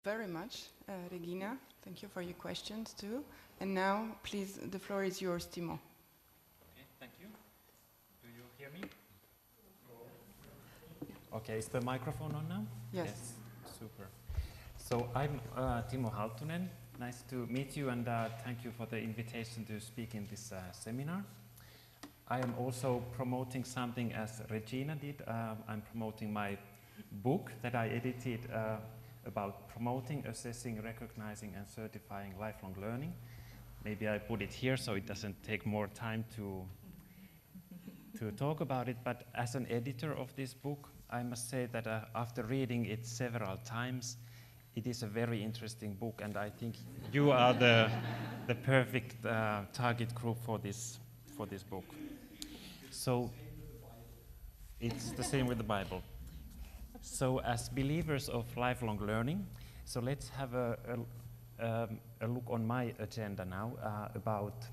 very much, Regina. Thank you for your questions too. And now, please, the floor is yours, Timo. Okay, thank you. Do you hear me? Okay, is the microphone on now? Yes. Super. So I'm Timo Halttunen. Nice to meet you, and thank you for the invitation to speak in this seminar. I am also promoting something as Regina did. I'm promoting my book that I edited about promoting, assessing, recognizing, and certifying lifelong learning. Maybe I put it here so it doesn't take more time to talk about it, but as an editor of this book, I must say that after reading it several times, it is a very interesting book, and I think you are the perfect target group for this book. So it's the same with the Bible. So as believers of lifelong learning, so let's have a look on my agenda now about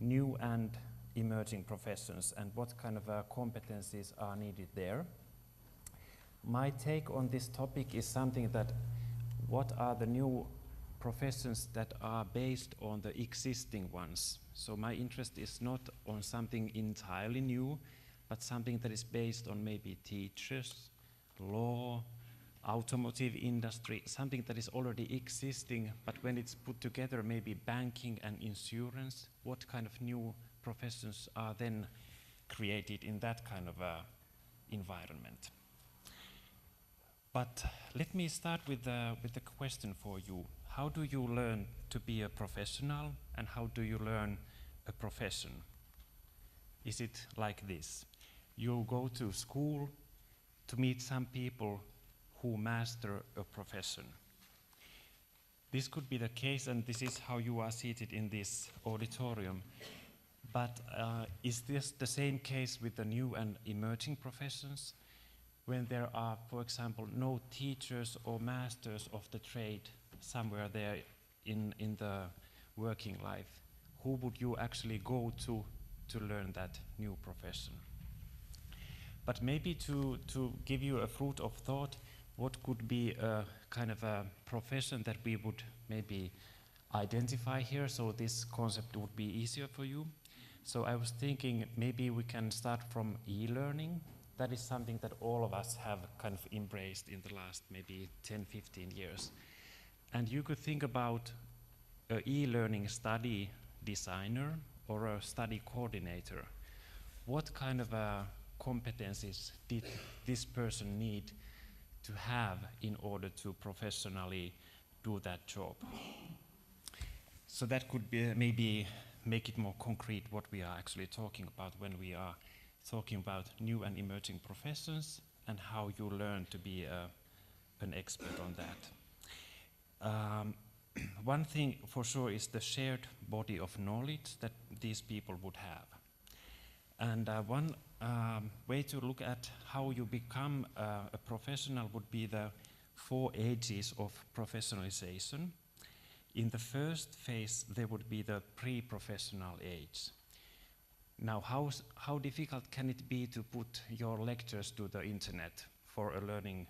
new and emerging professions and what kind of competencies are needed there. My take on this topic is something that what are the new professions that are based on the existing ones. So my interest is not on something entirely new, but something that is based on maybe teachers, law, automotive industry, something that is already existing, but when it's put together, maybe banking and insurance, what kind of new professions are then created in that kind of environment? But let me start with the question for you. How do you learn to be a professional, and how do you learn a profession? Is it like this? You go to school to meet some people who master a profession. This could be the case, and this is how you are seated in this auditorium. But is this the same case with the new and emerging professions? When there are, for example, no teachers or masters of the trade somewhere there in the working life, who would you actually go to learn that new profession? But maybe to give you a fruit of thought, what could be a kind of a profession that we would maybe identify here, so this concept would be easier for you. So I was thinking maybe we can start from e-learning. That is something that all of us have kind of embraced in the last maybe 10, 15 years. And you could think about an e-learning study designer or a study coordinator. What kind of competencies did this person need to have in order to professionally do that job? So that could be maybe make it more concrete what we are actually talking about when we are talking about new and emerging professions and how you learn to be an expert on that. One thing for sure is the shared body of knowledge that these people would have. And one way to look at how you become a professional would be the 4 ages of professionalization. In the first phase, there would be the pre-professional age. Now, how difficult can it be to put your lectures to the internet for a learning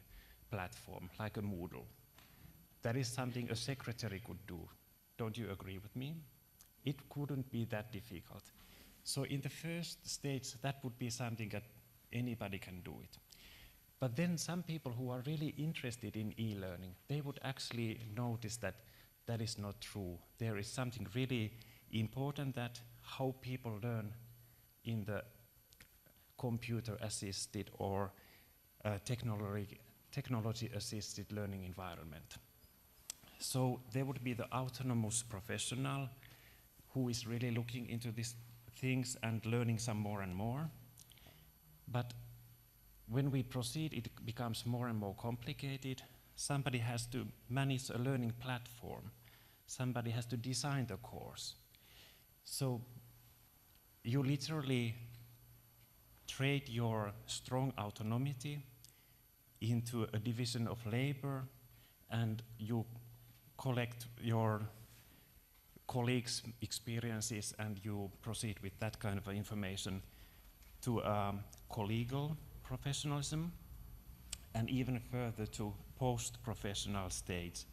platform, like a Moodle? That is something a secretary could do. Don't you agree with me? It couldn't be that difficult. So in the first stage, that would be something that anybody can do it. But then some people who are really interested in e-learning, they would actually notice that that is not true. There is something really important, that how people learn in the computer-assisted or technology-assisted learning environment. So there would be the autonomous professional who is really looking into these things and learning some more and more. But when we proceed, it becomes more and more complicated. Somebody has to manage a learning platform. Somebody has to design the course. So you literally trade your strong autonomy into a division of labor, and you collect your colleagues' experiences and you proceed with that kind of information to collegial professionalism. and even further to post-professional stage,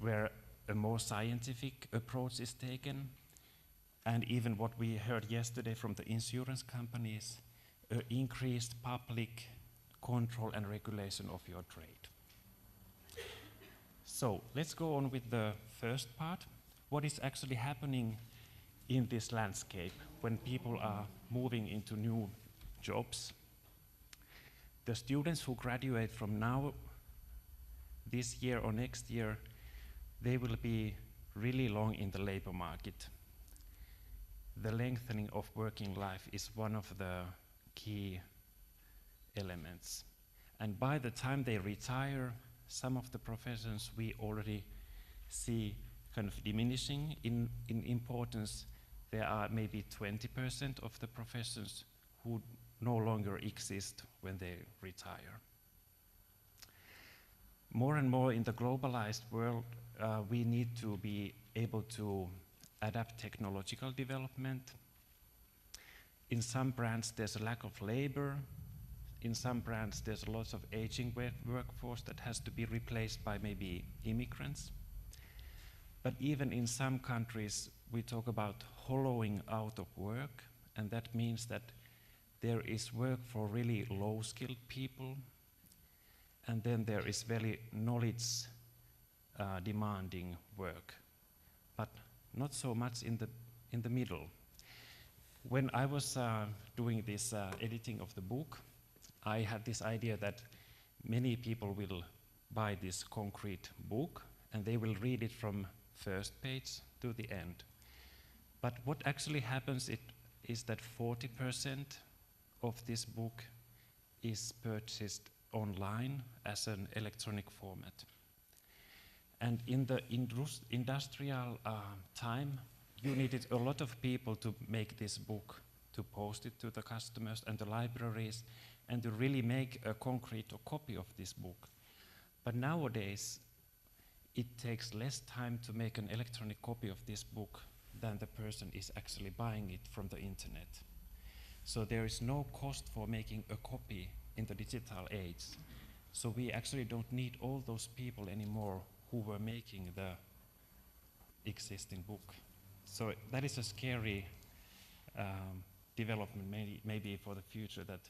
where a more scientific approach is taken, and even what we heard yesterday from the insurance companies, increased public control and regulation of your trade. So let's go on with the first part. What is actually happening in this landscape when people are moving into new jobs? The students who graduate from now, this year or next year, they will be really long in the labor market. The lengthening of working life is one of the key elements. And by the time they retire, some of the professions we already see kind of diminishing in importance. There are maybe 20% of the professions who no longer exist when they retire. More and more in the globalized world, we need to be able to adapt technological development. In some brands, there's a lack of labor. In some brands, there's a lot of aging workforce that has to be replaced by maybe immigrants. But even in some countries, we talk about hollowing out of work, and that means that there is work for really low-skilled people, and then there is very knowledge demanding work, but not so much in the middle. When I was doing this editing of the book, I had this idea that many people will buy this concrete book and they will read it from first page to the end. But what actually happens is that 40% of this book is purchased online as an electronic format. And in the industrial time, you needed a lot of people to make this book, to post it to the customers and the libraries, and to really make a concrete copy of this book. But nowadays, it takes less time to make an electronic copy of this book than the person is actually buying it from the internet. So there is no cost for making a copy in the digital age. So we actually don't need all those people anymore who were making the existing book. So that is a scary development maybe for the future, that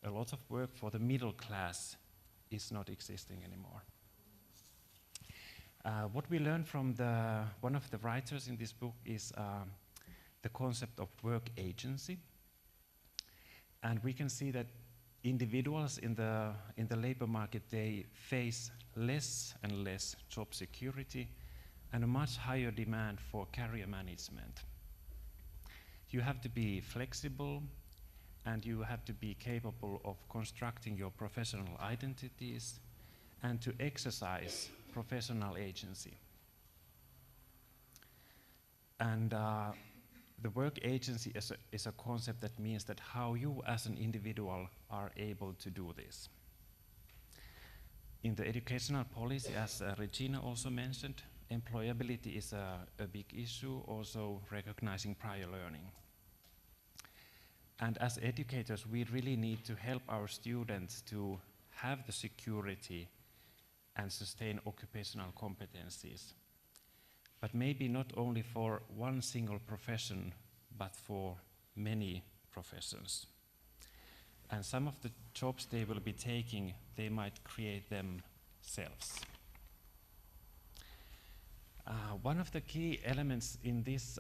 a lot of work for the middle class is not existing anymore. What we learned from one of the writers in this book is the concept of work agency. And we can see that individuals in the labor market, they face less and less job security and a much higher demand for career management. You have to be flexible, and you have to be capable of constructing your professional identities and to exercise professional agency. And the work agency is a concept that means that how you as an individual are able to do this. In the educational policy, as Regina also mentioned, employability is a big issue, also recognizing prior learning. And as educators, we really need to help our students to have the security and sustain occupational competencies. But maybe not only for one single profession, but for many professions. And some of the jobs they will be taking, they might create themselves. One of the key elements in this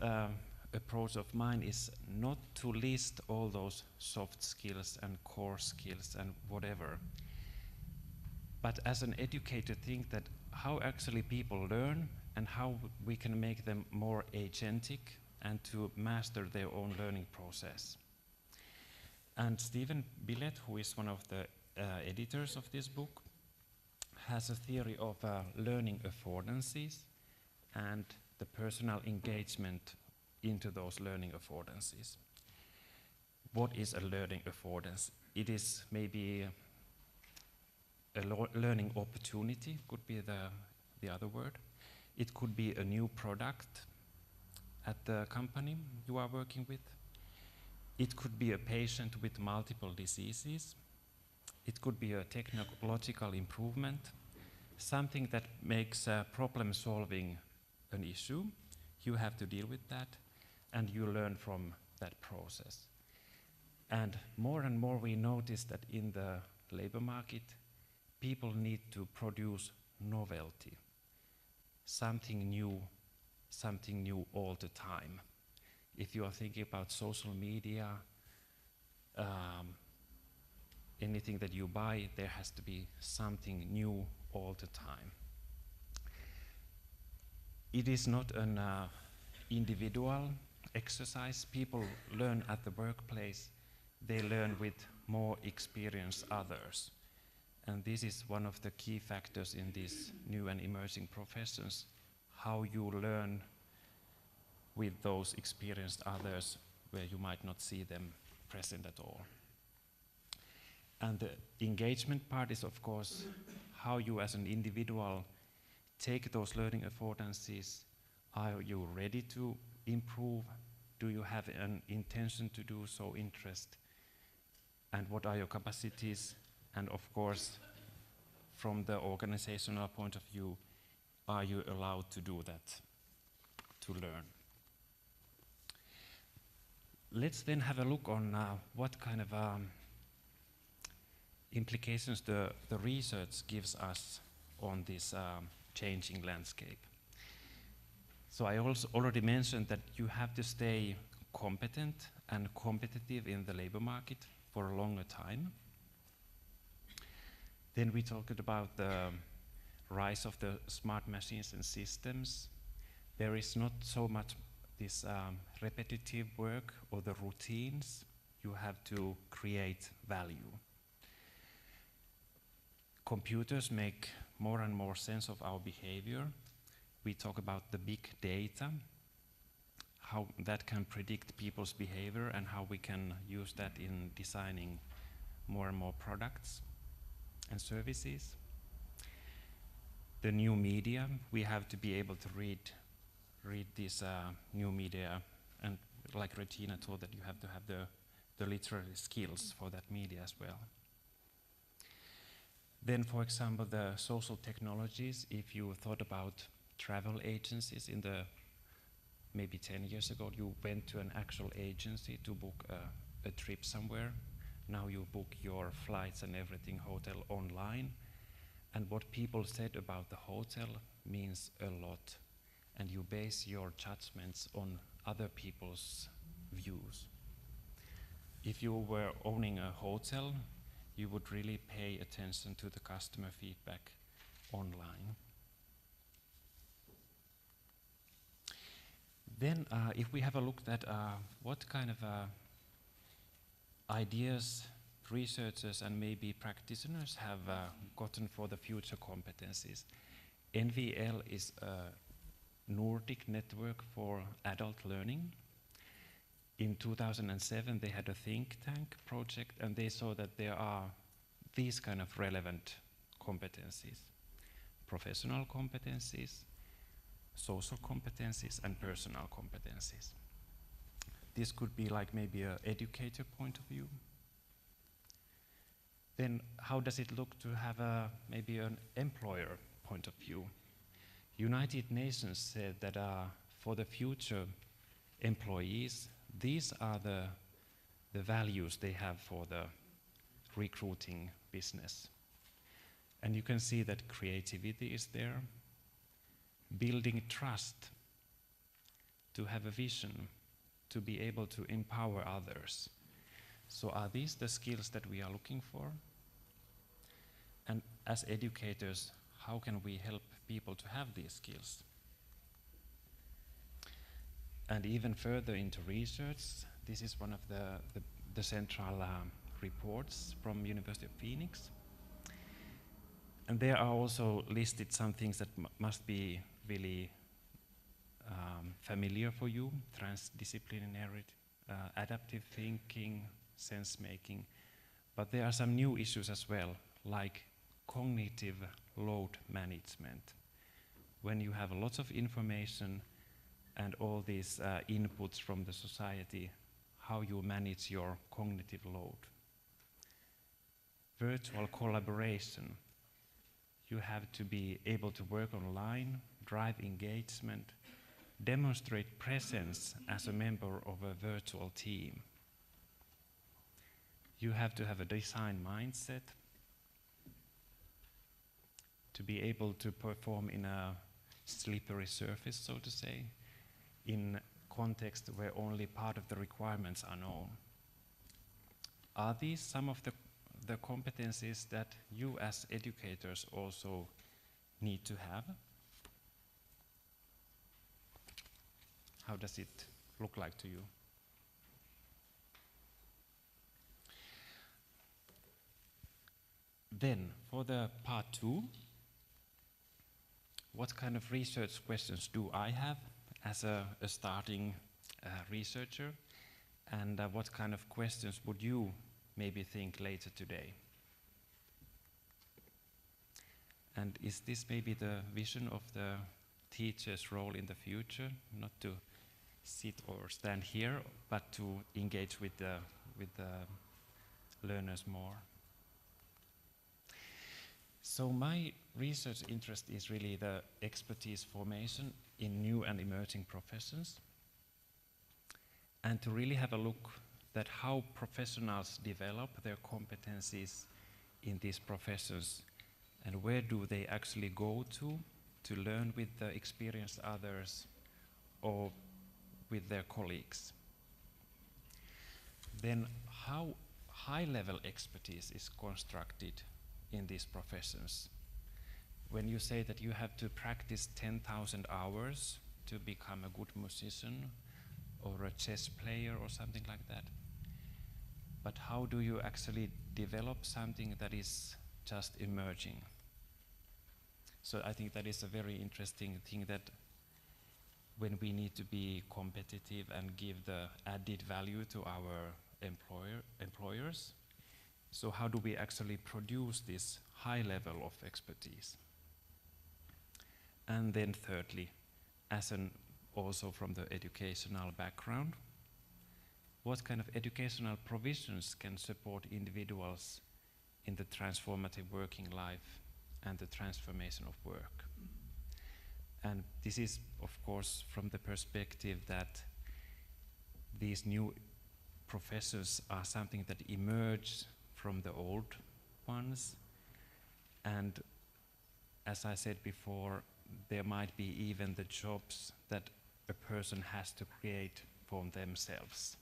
approach of mine is not to list all those soft skills and core skills and whatever, but as an educator think that how actually people learn and how we can make them more agentic and to master their own learning process. And Stephen Billett, who is one of the editors of this book, has a theory of learning affordances and the personal engagement into those learning affordances. What is a learning affordance? It is maybe a learning opportunity, could be the other word. It could be a new product at the company you are working with. It could be a patient with multiple diseases. It could be a technological improvement, something that makes problem solving an issue. You have to deal with that, and you learn from that process. And more we notice that in the labor market, people need to produce novelty, something new all the time. If you are thinking about social media, anything that you buy, there has to be something new all the time. It is not an individual exercise. People learn at the workplace. They learn with more experienced others. And this is one of the key factors in these new and emerging professions, how you learn with those experienced others where you might not see them present at all. And the engagement part is, of course, how you as an individual take those learning affordances. Are you ready to improve? Do you have an intention to do so, interest? And what are your capacities? And of course, from the organizational point of view, are you allowed to do that, to learn? Let's then have a look on what kind of implications the research gives us on this changing landscape. So I also already mentioned that you have to stay competent and competitive in the labor market for a longer time. Then we talked about the rise of the smart machines and systems. There is not so much this repetitive work or the routines. You have to create value. Computers make more and more sense of our behavior. We talk about the big data, how that can predict people's behavior and how we can use that in designing more and more products and services. The new media, we have to be able to read this new media, and like Regina told, that you have to have the literary skills for that media as well. Then, for example, the social technologies, if you thought about travel agencies in the maybe 10 years ago, you went to an actual agency to book a trip somewhere. Now you book your flights and everything, hotel online. And what people said about the hotel means a lot. And you base your judgments on other people's views. If you were owning a hotel, you would really pay attention to the customer feedback online. Then if we have a look at what kind of ideas researchers and maybe practitioners have gotten for the future competencies. NVL is a Nordic network for adult learning. In 2007 they had a think tank project and they saw that there are these kind of relevant competencies: professional competencies, social competencies, and personal competencies. This could be like maybe an educator point of view. Then how does it look to have maybe an employer point of view? United Nations said that for the future employees, these are the values they have for the recruiting business. And you can see that creativity is there, building trust, to have a vision, to be able to empower others. So are these the skills that we are looking for? And as educators, how can we help people to have these skills? And even further into research, this is one of the central reports from University of Phoenix. And there are also listed some things that must be really familiar for you: transdisciplinarity, adaptive thinking, sense making. But there are some new issues as well, like cognitive load management. When you have lots of information and all these inputs from the society, how you manage your cognitive load. virtual collaboration. You have to be able to work online, drive engagement, demonstrate presence as a member of a virtual team. You have to have a design mindset to be able to perform in a slippery surface, so to say, in context where only part of the requirements are known. Are these some of the competencies that you as educators also need to have? How does it look like to you? Then, for the part 2, what kind of research questions do I have as a starting researcher? And what kind of questions would you maybe think later today? And is this maybe the vision of the teacher's role in the future? Not to sit or stand here, but to engage with the learners more. So my research interest is really the expertise formation in new and emerging professions, and to really have a look at how professionals develop their competencies in these professions, and where do they actually go to learn with the experienced others or with their colleagues. Then how high-level expertise is constructed in these professions. When you say that you have to practice 10,000 hours to become a good musician or a chess player or something like that, but how do you actually develop something that is just emerging? So I think that is a very interesting thing, that when we need to be competitive and give the added value to our employers, so how do we actually produce this high level of expertise? And then thirdly, also from the educational background, what kind of educational provisions can support individuals in the transformative working life and the transformation of work? And this is, of course, from the perspective that these new professions are something that emerge from the old ones, and as I said before, there might be even the jobs that a person has to create for themselves.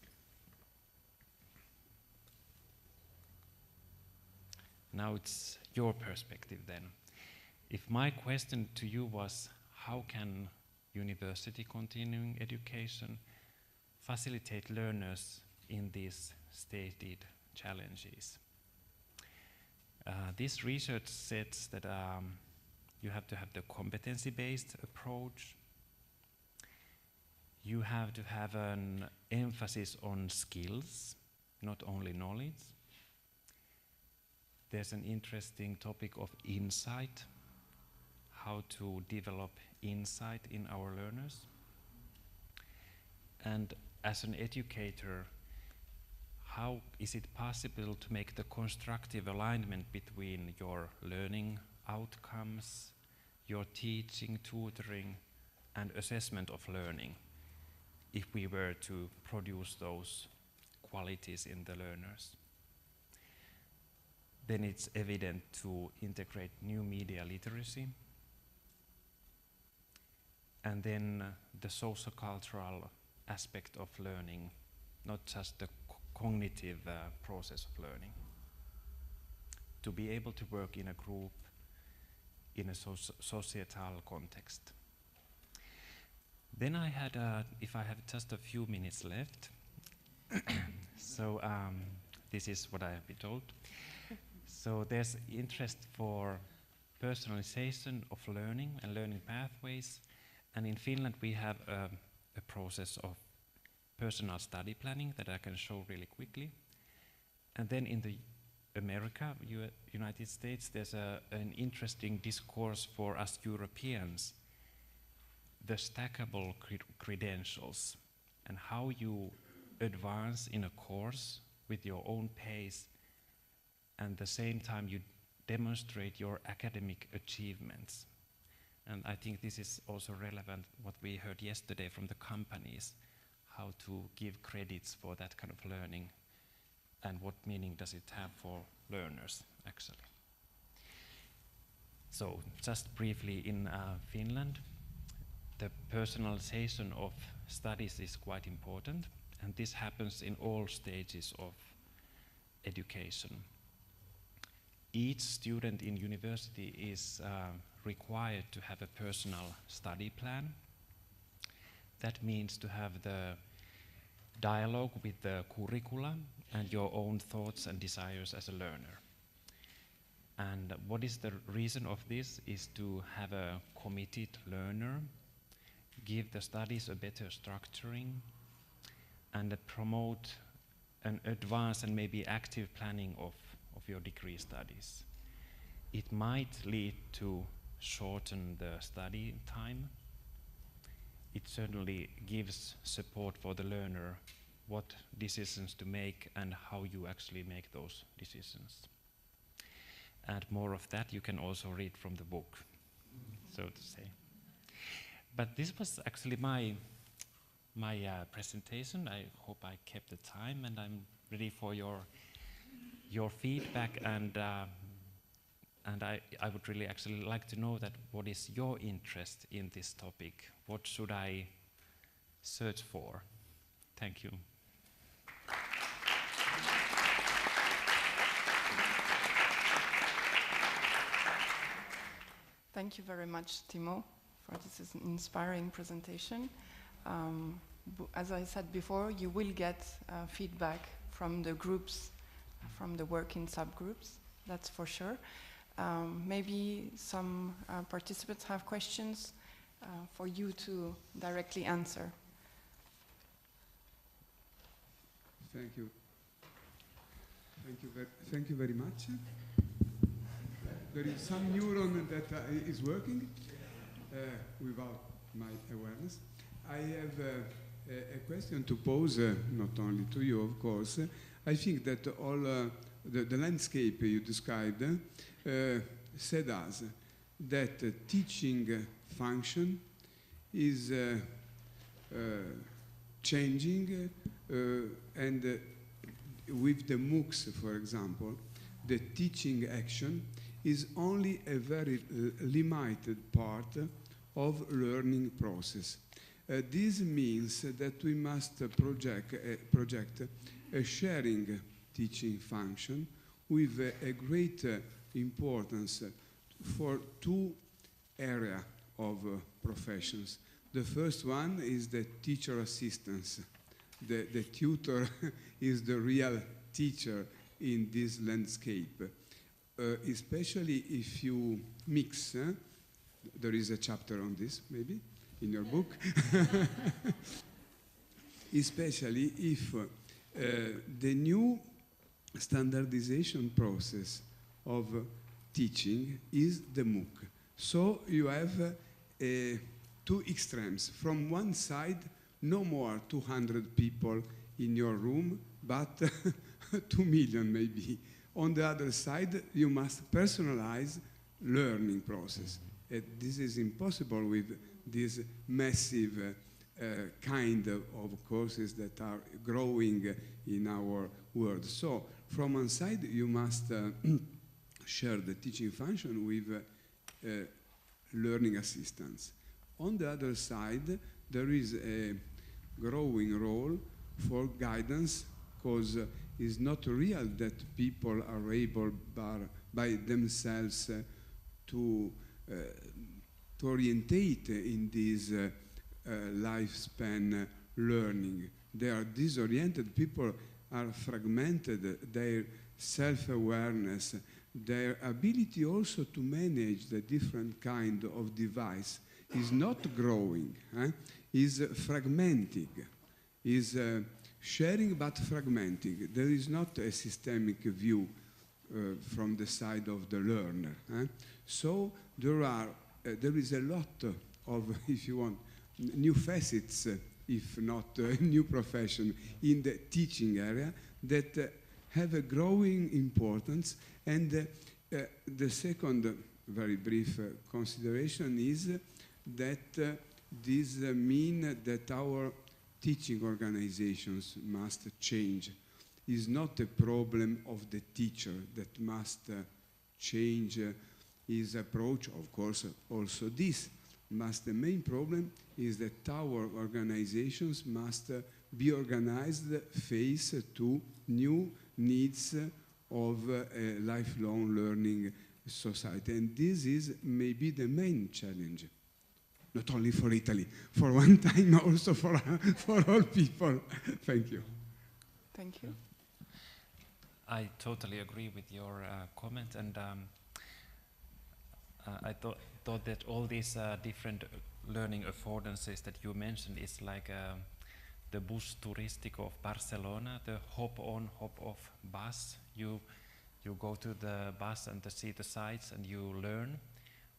Now it's your perspective then. If my question to you was, how can university continuing education facilitate learners in these stated challenges? This research says that you have to have the competency-based approach. You have to have an emphasis on skills, not only knowledge. There's an interesting topic of insight, how to develop insight in our learners. And as an educator, how is it possible to make the constructive alignment between your learning outcomes, your teaching, tutoring, and assessment of learning, if we were to produce those qualities in the learners? Then it's evident to integrate new media literacy, and then the socio-cultural aspect of learning, not just the cognitive process of learning. To be able to work in a group, in a societal context. Then I had, if I have just a few minutes left, so this is what I have been told. So there's interest for personalization of learning and learning pathways, and in Finland we have a process of personal study planning that I can show really quickly. And then in the United States, there's an interesting discourse for us Europeans, the stackable credentials, and how you advance in a course with your own pace and at the same time you demonstrate your academic achievements. And I think this is also relevant what we heard yesterday from the companies, how to give credits for that kind of learning and what meaning does it have for learners actually. So just briefly, in Finland, the personalization of studies is quite important, and this happens in all stages of education. Each student in university is required to have a personal study plan. That means to have the dialogue with the curricula and your own thoughts and desires as a learner. And what is the reason of this is to have a committed learner, give the studies a better structuring, and promote an advanced and maybe active planning of your degree studies. It might lead to shorten the study time. It certainly gives support for the learner what decisions to make and how you actually make those decisions. And more of that you can also read from the book, so to say. But this was actually my presentation. I hope I kept the time, and I'm ready for your feedback. And I would really actually like to know that what is your interest in this topic? What should I search for? Thank you. Thank you very much, Timo, for this is an inspiring presentation. As I said before, you will get feedback from the groups, from the working subgroups, that's for sure. Maybe some participants have questions for you to directly answer. Thank you. Thank you very much. There is some neuron that is working without my awareness. I have a question to pose, not only to you, of course. I think that all the landscape you described said us that teaching function is changing, and with the MOOCs, for example, the teaching action is only a very limited part of learning process. This means that we must project a sharing teaching function with a great importance for two areas of professions. The first one is the teacher assistance. The tutor is the real teacher in this landscape. Especially if you mix, there is a chapter on this maybe in your book, especially if the new standardization process of teaching is the MOOC. So you have two extremes. From one side, no more 200 people in your room, but 2 million maybe. On the other side, you must personalize learning process. This is impossible with this massive kind of courses that are growing in our world. So, from one side, you must share the teaching function with learning assistants. On the other side, there is a growing role for guidance, because it's not real that people are able by themselves to orientate in this lifespan learning. They are disoriented. People are fragmented. Their self-awareness, their ability also to manage the different kind of device is not growing, is fragmenting, is sharing but fragmenting. There is not a systemic view from the side of the learner. So there is a lot of, if you want, new facets, if not new profession in the teaching area that have a growing importance. And the second very brief consideration is that this means that our teaching organizations must change. It's not a problem of the teacher that must change his approach. Of course, also this. But the main problem is that our organizations must be organized face to new needs of a lifelong learning society. And this is maybe the main challenge, not only for Italy, for one time also for all people. Thank you. Thank you. I totally agree with your comment, and I thought that all these different learning affordances that you mentioned is like the bus turístico of Barcelona, the hop-on, hop-off bus. You go to the bus and to see the sights and you learn,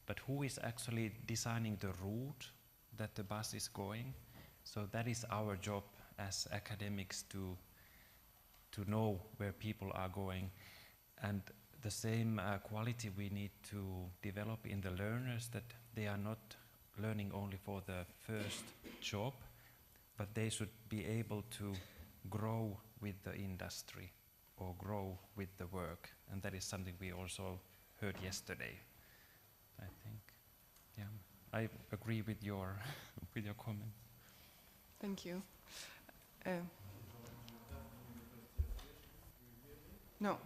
but who is actually designing the route that the bus is going? So that is our job as academics to know where people are going, and the same quality we need to develop in the learners, that they are not learning only for the first job, but they should be able to grow with the industry or grow with the work, and that is something we also heard yesterday. I think, yeah, I agree with your with your comment. Thank you. No.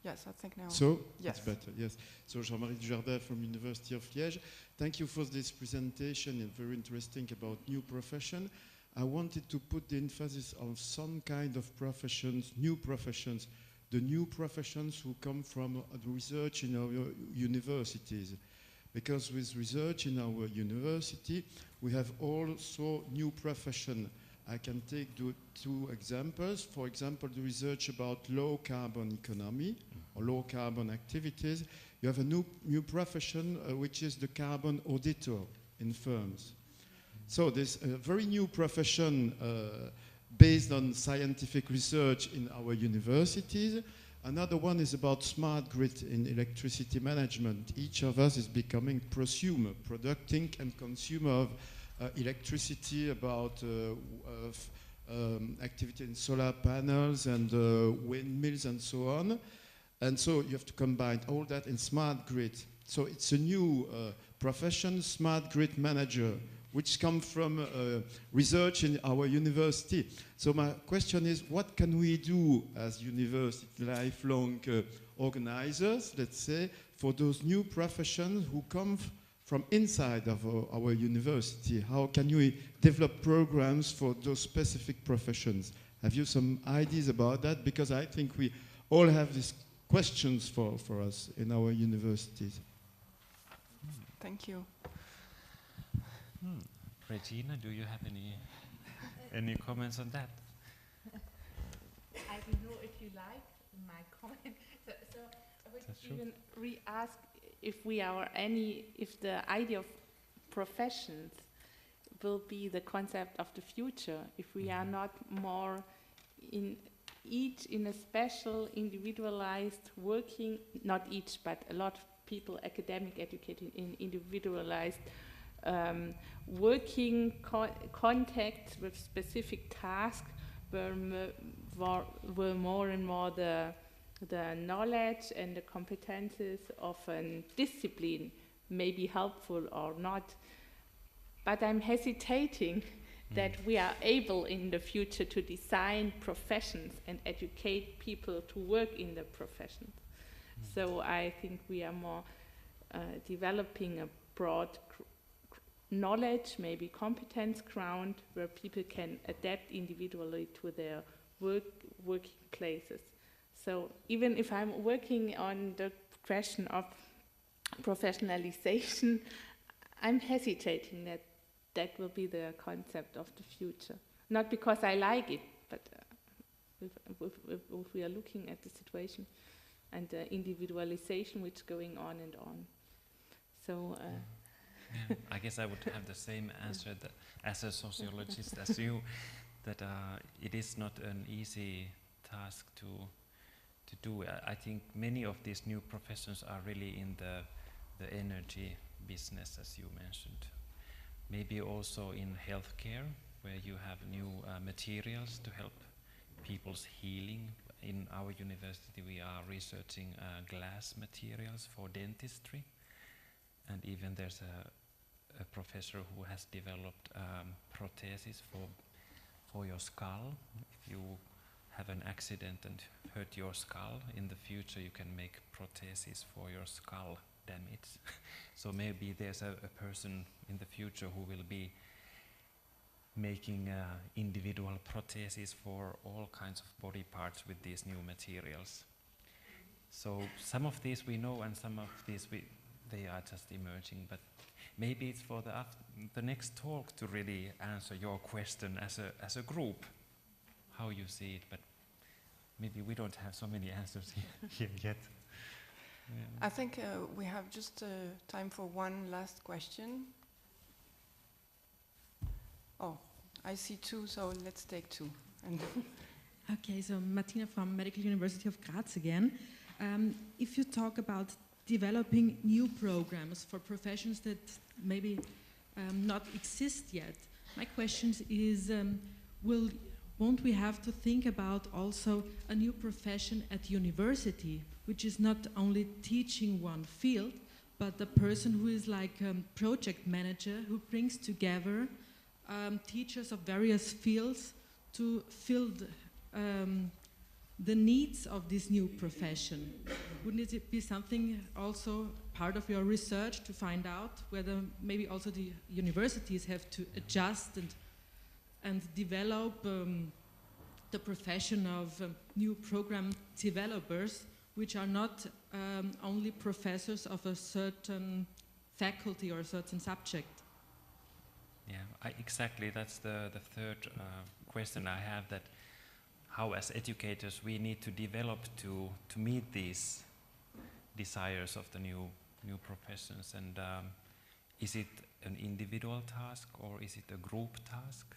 Yes, I think now. So, yes. it's better, yes. So, Jean-Marie Dujardin from University of Liège. Thank you for this presentation, and very interesting about new profession. I wanted to put the emphasis on some kind of professions, new professions, the new professions who come from research in our universities. Because with research in our university, we have also new profession. I can take two examples. For example, the research about low carbon economy or low carbon activities. You have a new profession which is the carbon auditor in firms. So there's a very new profession based on scientific research in our universities. Another one is about smart grid in electricity management. Each of us is becoming prosumer, producing and consumer of electricity, about activity in solar panels and windmills and so on. And so you have to combine all that in smart grid. So it's a new profession, smart grid manager, which comes from research in our university. So my question is, what can we do as university lifelong organizers, let's say, for those new professions who come from inside of our university? How can we develop programs for those specific professions? Have you some ideas about that? Because I think we all have these questions for us in our universities. Thank you. Regina, do you have any comments on that? I don't know if you like my comment. So I would even re-ask if the idea of professions will be the concept of the future, if we are not more in a special individualized working, not each, but a lot of people, academic educated in individualized working contact with specific tasks, where more and more the knowledge and the competences of a discipline may be helpful or not. But I'm hesitating that we are able in the future to design professions and educate people to work in the professions. So I think we are more developing a broad knowledge, maybe competence ground, where people can adapt individually to their working places. So even if I'm working on the question of professionalization, I'm hesitating that that will be the concept of the future. Not because I like it, but if we are looking at the situation and the individualization which is going on and on. So. Yeah, I guess I would have the same answer as a sociologist as you. that it is not an easy task to do. I think many of these new professions are really in the energy business, as you mentioned. Maybe also in healthcare, where you have new materials to help people's healing. In our university we are researching glass materials for dentistry, and even there's a professor who has developed prostheses for your skull. If you have an accident and hurt your skull, in the future you can make prostheses for your skull damage. So maybe there's a person in the future who will be making individual prostheses for all kinds of body parts with these new materials. So some of these we know, and some of these they are just emerging, but maybe it's for the next talk to really answer your question as a group, how you see it, but maybe we don't have so many answers here yet. I think we have just time for one last question. Oh, I see two, so let's take two. And Okay, so Martina from Medical University of Graz again. If you talk about developing new programs for professions that maybe not exist yet, my question is, won't we have to think about also a new profession at university, which is not only teaching one field, but the person who is like a project manager who brings together teachers of various fields to fill the needs of this new profession? Wouldn't it be something also part of your research to find out whether maybe also the universities have to adjust and develop the profession of new program developers, which are not only professors of a certain faculty or a certain subject? Yeah, exactly. That's the third question I have, that how as educators we need to develop to meet these desires of the new professions, and is it an individual task or is it a group task?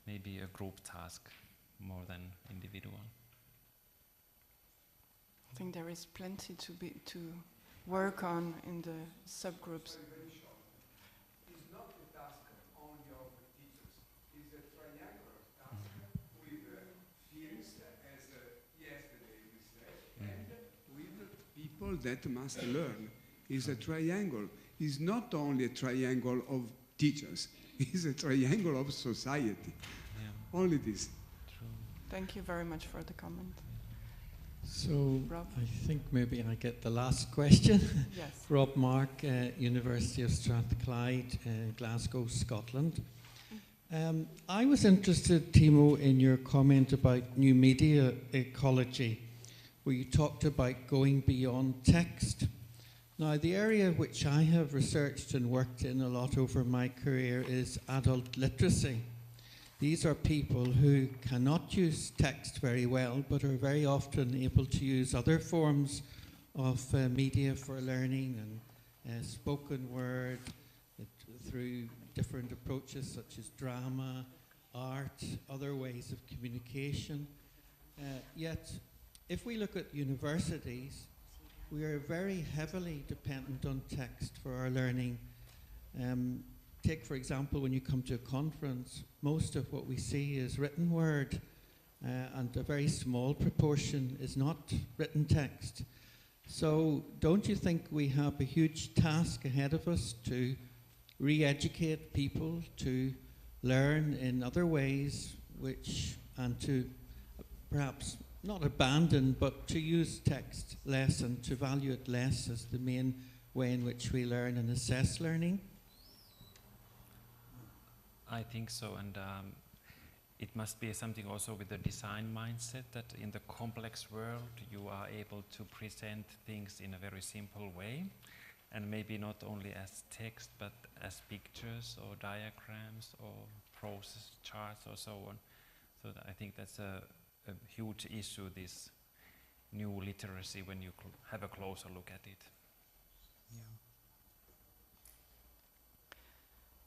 Maybe a group task more than individual. I think there is plenty to work on in the subgroups. It's not the task only of the teachers. It's a triangular task with fields, as yesterday we said, and with people that must learn. It's a triangle. It's not only a triangle of teachers. It's a triangle of society. Yeah. Only this. True. Thank you very much for the comment. So Rob? I think maybe I get the last question. Yes. Rob Mark, University of Strathclyde, Glasgow, Scotland. I was interested, Timo, in your comment about new media ecology, where you talked about going beyond text. Now, the area which I have researched and worked in a lot over my career is adult literacy. These are people who cannot use text very well, but are very often able to use other forms of media for learning, and spoken word through different approaches such as drama, art, other ways of communication. Yet, if we look at universities, we are very heavily dependent on text for our learning. Take, for example, when you come to a conference, most of what we see is written word, and a very small proportion is not written text. So don't you think we have a huge task ahead of us to re-educate people to learn in other ways, and to perhaps not abandon, but to use text less and to value it less as the main way in which we learn and assess learning? I think so, and it must be something also with the design mindset, that in the complex world you are able to present things in a very simple way, and maybe not only as text but as pictures or diagrams or process charts or so on. So I think that's a huge issue, this new literacy, when you have a closer look at it.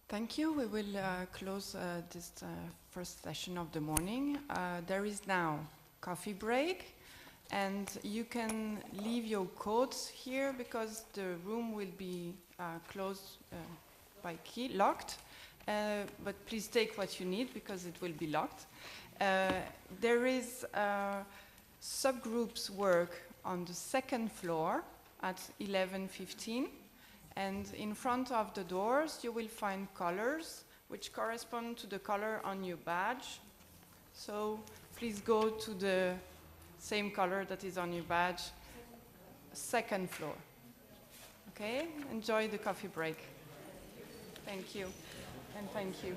Thank you. We will close this first session of the morning. There is now coffee break, and you can leave your coats here because the room will be closed by key, locked. But please take what you need because it will be locked. There is subgroups work on the second floor at 11:15. And in front of the doors, you will find colors which correspond to the color on your badge. So please go to the same color that is on your badge, second floor. Okay? Enjoy the coffee break. Thank you. And thank you.